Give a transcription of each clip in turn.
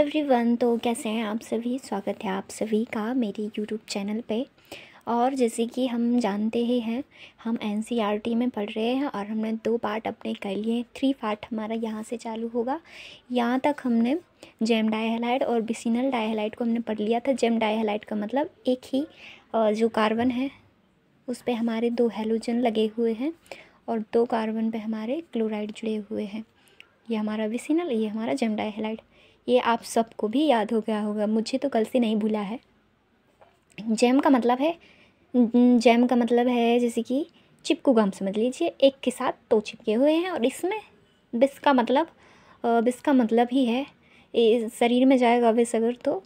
Everyone. तो कैसे हैं आप सभी। स्वागत है आप सभी का मेरे यूट्यूब चैनल पे। और जैसे कि हम जानते ही हैं, हम एनसीईआरटी में पढ़ रहे हैं और हमने 2 पार्ट अपने कर लिए। 3 पार्ट हमारा यहाँ से चालू होगा। यहाँ तक हमने जेम डाइहैलाइड और विसिनल डाइहैलाइड को हमने पढ़ लिया था। जेम डाइहैलाइड का मतलब एक ही जो कार्बन है उस पर हमारे 2 हैलोजन लगे हुए हैं और 2 कार्बन पे हमारे क्लोराइड जुड़े हुए हैं। ये हमारा विसिनल, ये हमारा जेम डाइहैलाइड। ये आप सबको भी याद हो गया होगा, मुझे तो कल से नहीं भूला है। जेम का मतलब है जैसे कि चिपकू गम समझ लीजिए, एक के साथ 2 चिपके हुए हैं। और इसमें बिस का मतलब ही है शरीर में जाएगा विष अगर तो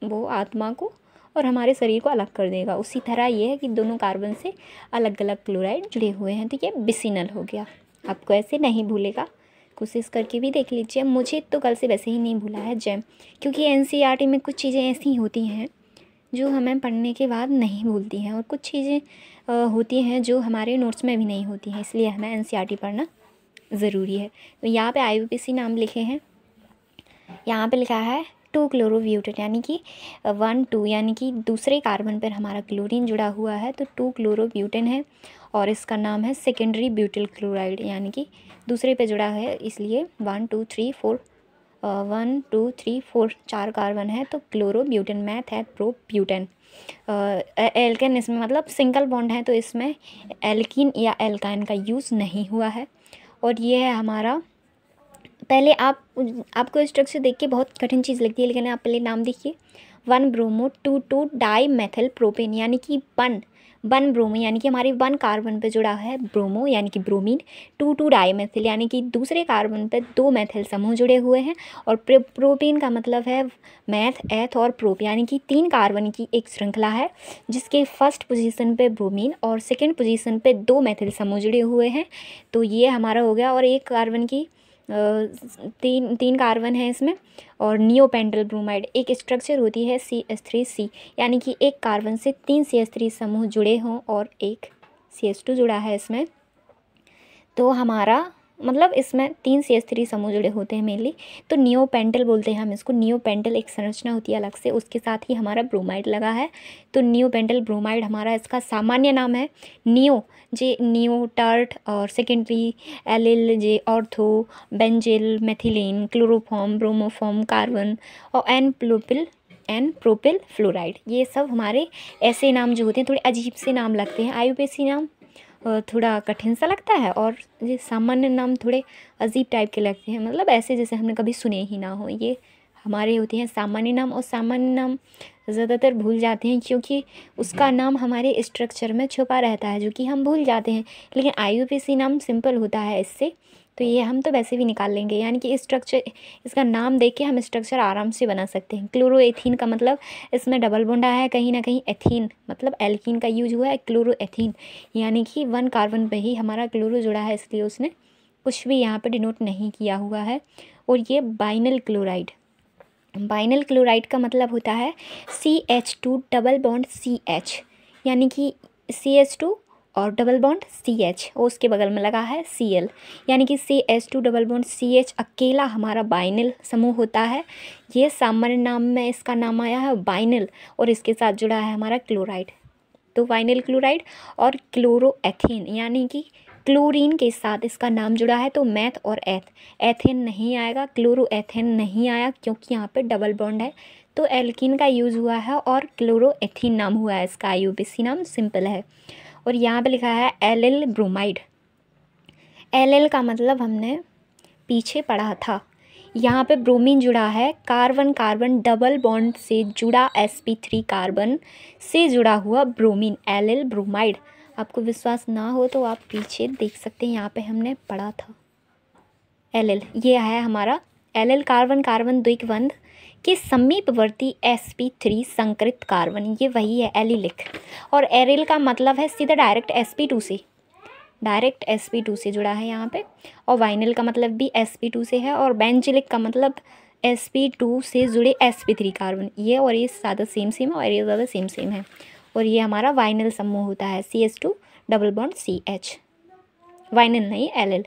वो आत्मा को और हमारे शरीर को अलग कर देगा। उसी तरह ये है कि दोनों कार्बन से अलग अलग क्लोराइड जुड़े हुए हैं, तो ये विसिनल हो गया। आपको ऐसे नहीं भूलेगा, कोशिश करके भी देख लीजिए। मुझे तो कल से वैसे ही नहीं भूला है जेम, क्योंकि एनसीईआरटी में कुछ चीज़ें ऐसी होती हैं जो हमें पढ़ने के बाद नहीं भूलती हैं और कुछ चीज़ें होती हैं जो हमारे नोट्स में भी नहीं होती हैं, इसलिए हमें एनसीईआरटी पढ़ना ज़रूरी है। तो यहाँ पे आईयूपीएसी नाम लिखे हैं। यहाँ पे लिखा है 2 क्लोरोब्यूटेन, यानी कि 1,2 यानी कि दूसरे कार्बन पर हमारा क्लोरीन जुड़ा हुआ है तो 2 क्लोरोब्यूटेन है। और इसका नाम है सेकेंडरी ब्यूटिल क्लोराइड, यानी कि दूसरे पे जुड़ा है, इसलिए 1 2 3 4 1 2 3 4 4 कार्बन है तो क्लोरोब्यूटेन। मैथ है प्रोब्यूटेन। एल्केन इसमें मतलब सिंगल बॉन्ड है तो इसमें एल्कीन या एल्काइन का यूज़ नहीं हुआ है। और ये है हमारा, पहले आपको स्ट्रक्चर देख के बहुत कठिन चीज़ लगती है, लेकिन आप पहले नाम देखिए। 1 ब्रोमो 2 डाई मेथिल प्रोपेन, यानी कि 1 ब्रोमो यानी कि हमारे 1 कार्बन पे जुड़ा है ब्रोमो यानी कि ब्रोमीन। 2 डाई मेथिल यानी कि दूसरे कार्बन पे 2 मेथिल समूह जुड़े हुए हैं। और प्रोपेन का मतलब है मैथ, एथ और प्रोप, यानी कि 3 कार्बन की एक श्रृंखला है जिसके फर्स्ट पोजीशन पे ब्रोमीन और सेकेंड पोजीशन पे 2 मेथिल समूह जुड़े हुए हैं। तो ये हमारा हो गया। और एक कार्बन की तीन कार्बन है इसमें। और नियोपेंटल ब्रोमाइड एक स्ट्रक्चर होती है CH3C, यानी कि एक कार्बन से 3 CH3 समूह जुड़े हों और एक CH2 जुड़ा है इसमें। तो हमारा मतलब इसमें 3 CH3 समूह जुड़े होते हैं मेनली, तो नियोपेंटल बोलते हैं हम इसको। नियोपेंटल एक संरचना होती है अलग से, उसके साथ ही हमारा ब्रोमाइड लगा है। तो नियोपेंटल ब्रोमाइड हमारा, इसका सामान्य नाम है नियो टार्ट, और सेकेंडरी एलिल जे ortho benzyl methylene chloroform bromoform carbon और एन प्रोपिल फ्लोराइड। ये सब हमारे ऐसे नाम जो होते हैं थोड़े अजीब से नाम लगते हैं। आईयूपीएसी नाम थोड़ा कठिन सा लगता है और ये सामान्य नाम थोड़े अजीब टाइप के लगते हैं, मतलब ऐसे जैसे हमने कभी सुने ही ना हो। ये हमारे होते हैं सामान्य नाम, और सामान्य नाम ज़्यादातर भूल जाते हैं क्योंकि उसका नाम हमारे स्ट्रक्चर में छुपा रहता है जो कि हम भूल जाते हैं। लेकिन आईयूपीएसी नाम सिंपल होता है इससे, तो ये हम तो वैसे भी निकाल लेंगे, यानी कि स्ट्रक्चर, इसका नाम देख के हम स्ट्रक्चर आराम से बना सकते हैं। क्लोरोएथीन का मतलब इसमें डबल बॉन्ड आया है, कहीं ना कहीं एथीन मतलब एल्कीन का यूज हुआ है। क्लोरोएथीन यानी कि 1 कार्बन पे ही हमारा क्लोरो जुड़ा है, इसलिए उसने कुछ भी यहाँ पे डिनोट नहीं किया हुआ है। और ये बाइनल क्लोराइड का मतलब होता है CH2 डबल बॉन्ड CH, यानी कि CH2 और डबल बॉन्ड CH और उसके बगल में लगा है Cl, यानी कि CH2 डबल बॉन्ड CH अकेला हमारा बाइनल समूह होता है। ये सामान्य नाम में इसका नाम आया है बाइनल, और इसके साथ जुड़ा है हमारा क्लोराइड। तो बाइनल क्लोराइड और क्लोरोएथीन, यानी कि क्लोरीन के साथ इसका नाम जुड़ा है, तो मैथ और एथेन नहीं आएगा, क्लोरोएथेन नहीं आया क्योंकि यहाँ पे डबल बॉन्ड है, तो एल्कीन का यूज़ हुआ है और क्लोरोएथीन नाम हुआ है इसका। आईयूपीएसी नाम सिंपल है। और यहाँ पे लिखा है एलिल ब्रोमाइड। एलिल का मतलब हमने पीछे पढ़ा था। यहाँ पे ब्रोमीन जुड़ा है, कार्बन कार्बन डबल बॉन्ड से जुड़ा sp3 कार्बन से जुड़ा हुआ ब्रोमीन, एलिल ब्रोमाइड। आपको विश्वास ना हो तो आप पीछे देख सकते हैं, यहाँ पे हमने पढ़ा था एलिल। ये है हमारा एलिल, कार्बन कार्बन द्विबंध के समीपवर्ती sp3 संकरित कार्बन, ये वही है एलिलिक। और एरिल का मतलब है सीधा डायरेक्ट sp2 से जुड़ा है यहाँ पे। और वाइनल का मतलब भी sp2 से है। और बेंजिलिक का मतलब sp2 से जुड़े sp3 कार्बन। ये और ये ज़्यादा सेम है और ये ज़्यादा सेम है। और ये हमारा वाइनल समूह होता है CH2 double bond CH, vinyl नहीं एलिल।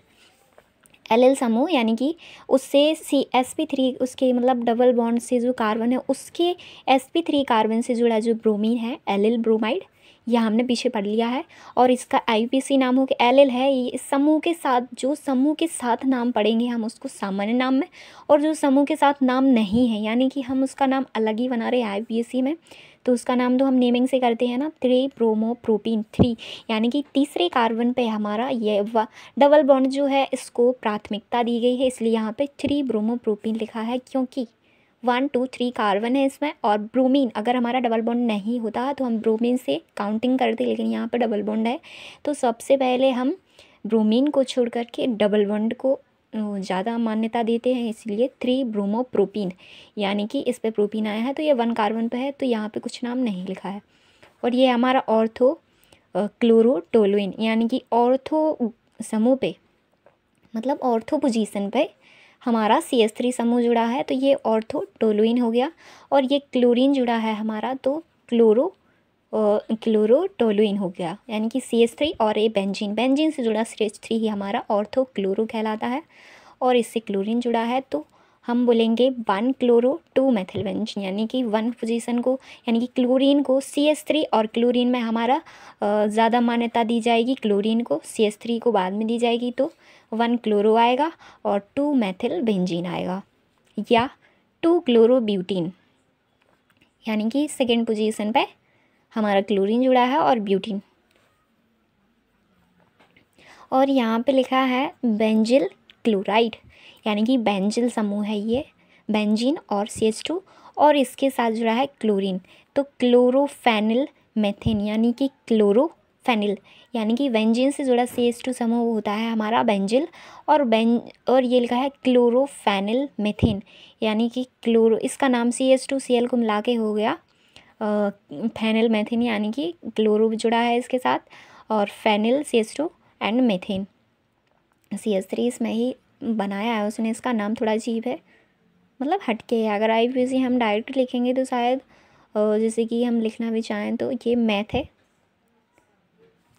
एल समूह यानी कि उससे sp3 उसके मतलब डबल बॉन्ड से जो कार्बन है उसके sp3 कार्बन से जुड़ा जो ब्रोमीन है एलिल ब्रोमाइड, यह हमने पीछे पढ़ लिया है। और इसका IUPAC नाम हो गया एलिल है। ये इस समूह के साथ जो समूह के साथ नाम पढ़ेंगे हम उसको सामान्य नाम में, और जो समूह के साथ नाम नहीं है यानी कि हम उसका नाम अलग ही बना रहे हैं IUPAC में, तो उसका नाम तो हम नेमिंग से करते हैं ना, 3-ब्रोमोप्रोपीन 3, यानी कि तीसरे कार्बन पे हमारा ये डबल बॉन्ड जो है इसको प्राथमिकता दी गई है, इसलिए यहाँ पे 3-ब्रोमोप्रोपीन लिखा है, क्योंकि 1 2 3 कार्बन है इसमें। और ब्रोमीन अगर हमारा डबल बॉन्ड नहीं होता तो हम ब्रोमीन से काउंटिंग करते, लेकिन यहाँ पे डबल बॉन्ड है तो सबसे पहले हम ब्रोमीन को छोड़ करके डबल बॉन्ड को ज़्यादा मान्यता देते हैं, इसलिए 3-ब्रोमोप्रोपीन, यानी कि इस पे प्रोपीन आया है तो ये 1 कार्बन पे है तो यहाँ पे कुछ नाम नहीं लिखा है। और ये हमारा ऑर्थो क्लोरोटोलुइन, यानी कि ऑर्थो समूह पे मतलब ऑर्थो पोजीशन पे हमारा CH3 समूह जुड़ा है तो ये ऑर्थोटोलुइन हो गया। और ये क्लोरीन जुड़ा है हमारा तो क्लोरोटोलुइन हो गया, यानी कि CH3 और ये बेंजीन से जुड़ा CH3 ही हमारा ऑर्थोक्लोरो कहलाता है। और इससे क्लोरीन जुड़ा है तो हम बोलेंगे 1-क्लोरो 2-मेथिल बेंजीन, यानी कि 1 पोजीशन को यानी कि क्लोरीन को CH3 और क्लोरीन में हमारा ज़्यादा मान्यता दी जाएगी, क्लोरीन को CH3 को बाद में दी जाएगी तो 1-क्लोरो आएगा और 2-मेथिल बेंजीन आएगा, या 2-क्लोरोब्यूटीन, यानी कि सेकेंड पोजीशन पे हमारा क्लोरीन जुड़ा है और ब्यूटीन। और यहाँ पे लिखा है बेंजिल क्लोराइड, यानी कि बेंजिल समूह है ये, बेंजीन और CH2 और इसके साथ जुड़ा है क्लोरीन, तो क्लोरोफेनिल मेथेन, यानी कि क्लोरोफेनिल, यानी कि बेंजीन से जुड़ा CH2 समूह होता है हमारा बेंजिल, और ये लिखा है क्लोरोफेनिल मेथेन, यानी कि क्लोरो, इसका नाम CH2Cl को मिला के हो गया फेनिल मेथेन, यानी कि क्लोरो जुड़ा है इसके साथ और phenyl CH2 and methane, CH3 इसमें ही बनाया है उसने, इसका नाम थोड़ा अजीब है मतलब हटके है। अगर IUPAC हम डायरेक्ट लिखेंगे तो शायद जैसे कि हम लिखना भी चाहें तो ये मैथ है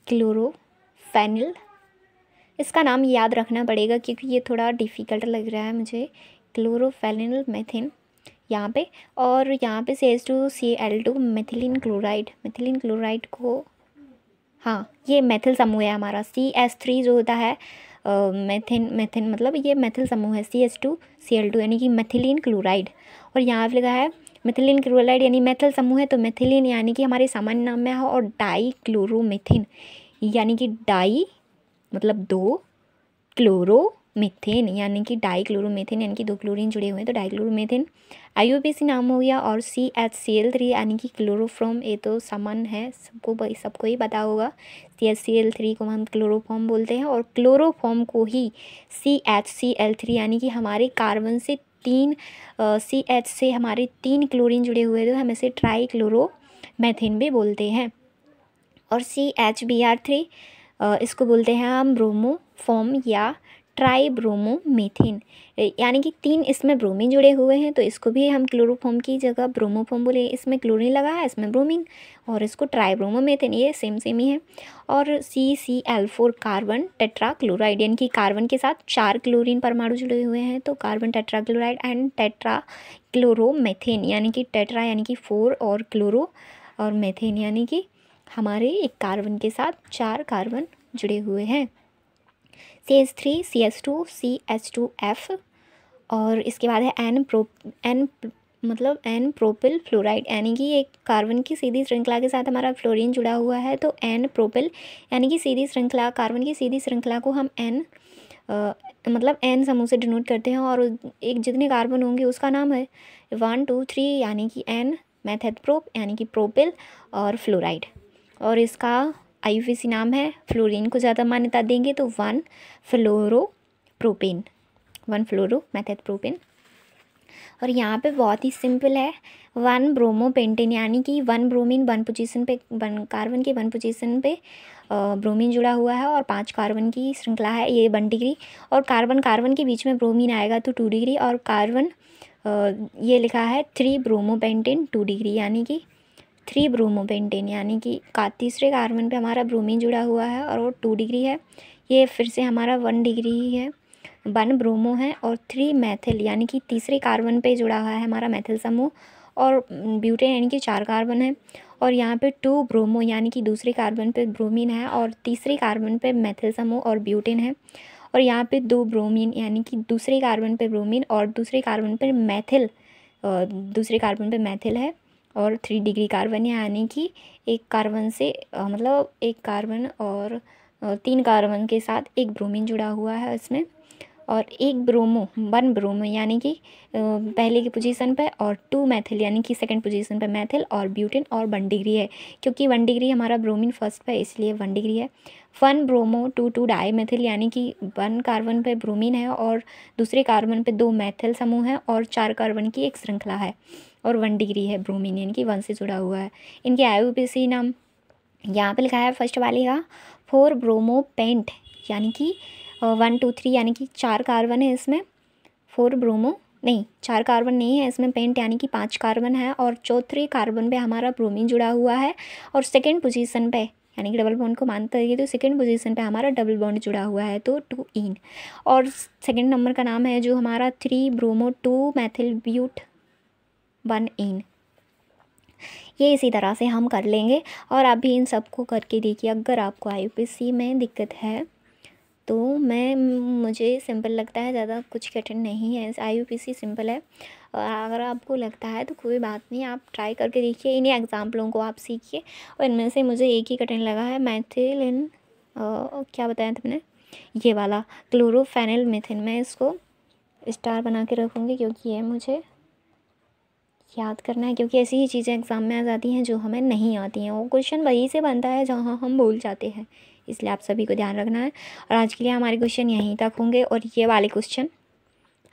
क्लोरोफेनिल, इसका नाम याद रखना पड़ेगा क्योंकि ये थोड़ा डिफ़िकल्ट लग रहा है मुझे, क्लोरोफेनिल मेथेन यहाँ पे। और यहाँ पे CH2Cl2 मेथिलीन क्लोराइड को, हाँ ये मेथिल समूह है हमारा, CH3 जो होता है मेथेन मतलब ये मेथिल समूह है CH2Cl2 यानी कि मेथिलीन क्लोराइड। और यहाँ पे लिखा है मेथिलीन क्लोराइड यानी मेथिल समूह है तो मेथिलीन यानी कि हमारे सामान्य नाम में है, और डाई क्लोरोमीथेन यानी कि डाई मतलब 2, क्लोरोमीथेन यानी कि डाइक्लोरोमीथेन, यानी कि 2 क्लोरीन जुड़े हुए हैं तो डाइक्लोरोमीथेन IUPAC नाम हो गया। और CHCl3 यानी कि क्लोरोफॉर्म, ये तो सामान्य है सबको ही पता होगा, CHCl3 को हम क्लोरोफॉर्म बोलते हैं, और क्लोरोफॉर्म को ही CHCl3 यानी कि हमारे कार्बन से 3 CH से हमारे 3 क्लोरीन जुड़े हुए तो हम इसे ट्राईक्लोरोमेथेन भी बोलते हैं। और CHBr3 इसको बोलते हैं हम ब्रोमोफॉर्म या ट्राईब्रोमोमीथेन, यानी कि 3 इसमें ब्रोमीन जुड़े हुए हैं तो इसको भी हम क्लोरोफॉर्म की जगह ब्रोमोफॉर्म बोले, इसमें क्लोरीन लगा है इसमें ब्रोमीन, और इसको ट्राईब्रोमोमीथेन, ये सेम ही है। और CCl4 कार्बन टेट्राक्लोराइड, यानी कि कार्बन के साथ 4 क्लोरीन परमाणु जुड़े हुए हैं तो कार्बन टेट्राक्लोराइड एंड टेट्राक्लोरोमेथेन, यानी कि टेट्रा यानी कि 4 और क्लोरो और मेथेन यानी कि हमारे एक कार्बन के साथ 4 कार्बन जुड़े हुए हैं, CH3 CH2 CH2F। और इसके बाद है N प्रोपिल फ्लोराइड, यानी कि एक कार्बन की सीधी श्रृंखला के साथ हमारा फ्लोरीन जुड़ा हुआ है तो N प्रोपिल, यानी कि सीधी श्रृंखला, कार्बन की सीधी श्रृंखला को हम N समूह से डिनोट करते हैं, और एक जितने कार्बन होंगे उसका नाम है 1 2 3 यानी कि N मेथेटप्रोप यानी कि प्रोपिल और फ्लोराइड। और इसका IUPAC नाम है, फ्लोरीन को ज़्यादा मान्यता देंगे तो 1 फ्लोरोमेथेटप्रोपेन। और यहाँ पे बहुत ही सिंपल है, 1 ब्रोमोपेंटेन, यानी कि 1 ब्रोमीन 1 पोजीशन पे, कार्बन के 1 पोजीशन पे ब्रोमीन जुड़ा हुआ है और 5 कार्बन की श्रृंखला है, ये 1 डिग्री, और कार्बन के बीच में ब्रोमीन आएगा तो 2 डिग्री, और कार्बन ये लिखा है 3 ब्रोमोपेंटेन 2 डिग्री, यानी कि 3 ब्रोमोपेंटेन, यानी कि तीसरे कार्बन पे हमारा ब्रोमीन जुड़ा हुआ है और वो 2 डिग्री है, ये फिर से हमारा 1 डिग्री ही है 1 ब्रोमो है और 3 मैथिल यानी कि तीसरे कार्बन पे जुड़ा हुआ है हमारा मैथिल समूह, और ब्यूटेन यानी कि 4 कार्बन है। और यहाँ पे 2 ब्रोमो यानी कि दूसरे कार्बन पे ब्रोमीन है और तीसरे कार्बन पे मैथिल समूह और ब्यूटेन है। और यहाँ पे 2 ब्रोमीन यानी कि दूसरे कार्बन पे ब्रोमीन और दूसरे कार्बन पे मैथिल, दूसरे कार्बन पे मैथिल है। और 3 डिग्री कार्बन यानी कि एक कार्बन से मतलब एक कार्बन और 3 कार्बन के साथ एक ब्रोमीन जुड़ा हुआ है इसमें। और 1 ब्रोमो 1 ब्रोमो यानी कि पहले की पोजीशन पे, और 2 मैथिल यानी कि सेकंड पोजीशन पे मैथिल और ब्यूटेन, और 1 डिग्री है क्योंकि 1 डिग्री हमारा ब्रोमीन फर्स्ट पे इसलिए 1 डिग्री है। 1 ब्रोमो 2 डाई मैथिल यानी कि 1 कार्बन पे ब्रोमीन है और दूसरे कार्बन पे 2 मैथिल समूह है और 4 कार्बन की एक श्रृंखला है और 1 डिग्री है ब्रोमीन यानी कि 1 से जुड़ा हुआ है। इनके IUPAC नाम यहाँ पे लिखा है फर्स्ट वाले का 4 ब्रोमो पेंट यानी कि 1 2 3 यानी कि 4 कार्बन है इसमें। 4 ब्रोमो नहीं, 4 कार्बन नहीं है इसमें, पेंट यानी कि 5 कार्बन है और चौथे कार्बन पे हमारा ब्रोमीन जुड़ा हुआ है। और सेकंड पोजीशन पे यानी कि डबल बॉन्ड को मानते हैं तो सेकंड पोजीशन पे हमारा डबल बॉन्ड जुड़ा हुआ है तो 2 इन। और सेकंड नंबर का नाम है जो हमारा 3 ब्रोमो 2 मैथिल ब्यूट 1 इन। ये इसी तरह से हम कर लेंगे और आप भी इन सबको करके देखिए। अगर आपको IUPAC में दिक्कत है तो मुझे सिंपल लगता है, ज़्यादा कुछ कठिन नहीं है, IUPAC सिंपल है। और अगर आपको लगता है तो कोई बात नहीं, आप ट्राई करके देखिए, इन्हीं एग्जाम्पलों को आप सीखिए। और इनमें से मुझे एक ही कठिन लगा है, मैथिल क्या बताया तुमने, ये वाला क्लोरोफेनिल मीथेन। मैं इसको स्टार बना के रखूँगी क्योंकि ये मुझे याद करना है, क्योंकि ऐसी ही चीज़ें एग्ज़ाम में आ जाती हैं जो हमें नहीं आती हैं। वो क्वेश्चन वहीं से बनता है जहाँ हम भूल जाते हैं, इसलिए आप सभी को ध्यान रखना है। और आज के लिए हमारे क्वेश्चन यहीं तक होंगे और ये वाले क्वेश्चन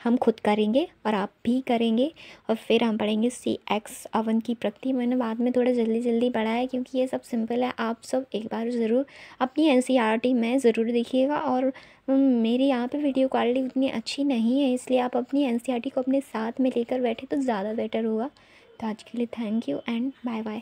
हम खुद करेंगे और आप भी करेंगे। और फिर हम पढ़ेंगे CX अवन की प्रकृति। मैंने बाद में थोड़ा जल्दी पढ़ा है क्योंकि ये सब सिंपल है। आप सब एक बार ज़रूर अपनी NCERT में ज़रूर देखिएगा। और मेरी यहाँ पे वीडियो क्वालिटी उतनी अच्छी नहीं है, इसलिए आप अपनी NCERT को अपने साथ में लेकर बैठे तो ज़्यादा बेटर होगा। तो आज के लिए thank you and bye bye.